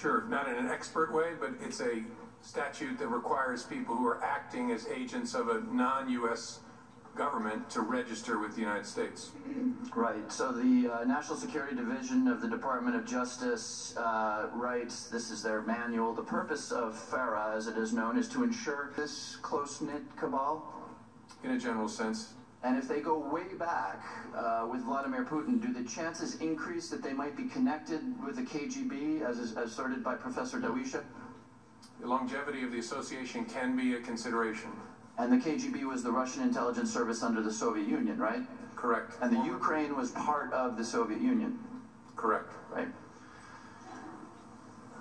Sure, not in an expert way, but it's a statute that requires people who are acting as agents of a non-U.S. government to register with the United States. Right. So the National Security Division of the Department of Justice writes, this is their manual, the purpose of FARA, as it is known, is to ensure this close-knit cabal? In a general sense. And if they go way back with Vladimir Putin, do the chances increase that they might be connected with the KGB, as is asserted by Professor Dawisha? The longevity of the association can be a consideration. And the KGB was the Russian intelligence service under the Soviet Union, right? Correct. And the Ukraine was part of the Soviet Union? Correct. Right.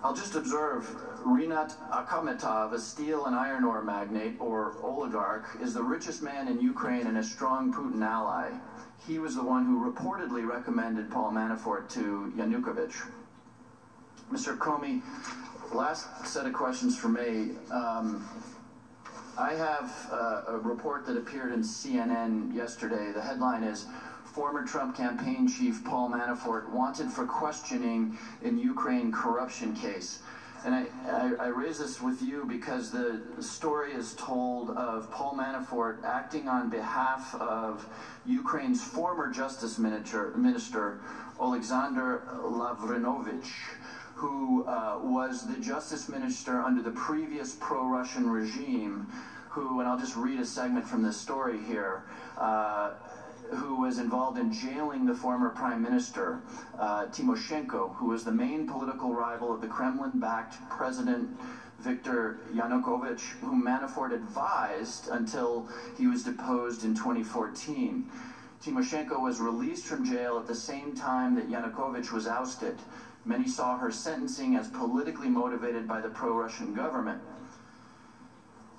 I'll just observe, Rinat Akhmetov, a steel and iron ore magnate, or oligarch, is the richest man in Ukraine and a strong Putin ally. He was the one who reportedly recommended Paul Manafort to Yanukovych. Mr. Comey, last set of questions for me. I have a report that appeared in CNN yesterday. The headline is, former Trump campaign chief Paul Manafort wanted for questioning in Ukraine corruption case. And I raise this with you because the story is told of Paul Manafort acting on behalf of Ukraine's former justice minister, Alexander Lavrinovich, who was the justice minister under the previous pro-Russian regime, who, and I'll just read a segment from this story here, who was involved in jailing the former prime minister, Tymoshenko, who was the main political rival of the Kremlin-backed President Viktor Yanukovych, whom Manafort advised until he was deposed in 2014. Tymoshenko was released from jail at the same time that Yanukovych was ousted. Many saw her sentencing as politically motivated by the pro-Russian government.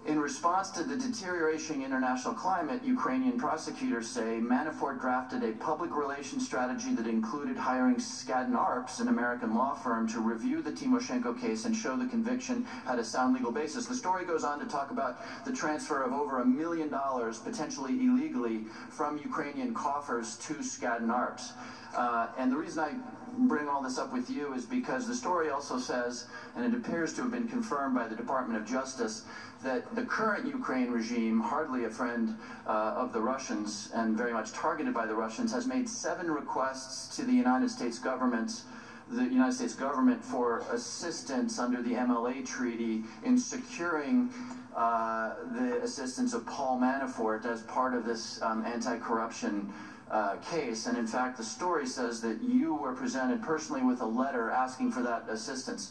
In response to the deteriorating international climate, Ukrainian prosecutors say Manafort drafted a public relations strategy that included hiring Skadden Arps, an American law firm, to review the Tymoshenko case and show the conviction had a sound legal basis. The story goes on to talk about the transfer of over $1 million, potentially illegally, from Ukrainian coffers to Skadden Arps. And the reason I bring all this up with you is because the story also says, and it appears to have been confirmed by the Department of Justice, that the current Ukraine regime, hardly a friend of the Russians and very much targeted by the Russians, has made 7 requests to the United States government for assistance under the MLA treaty in securing the assistance of Paul Manafort as part of this anti-corruption case. And in fact, the story says that you were presented personally with a letter asking for that assistance.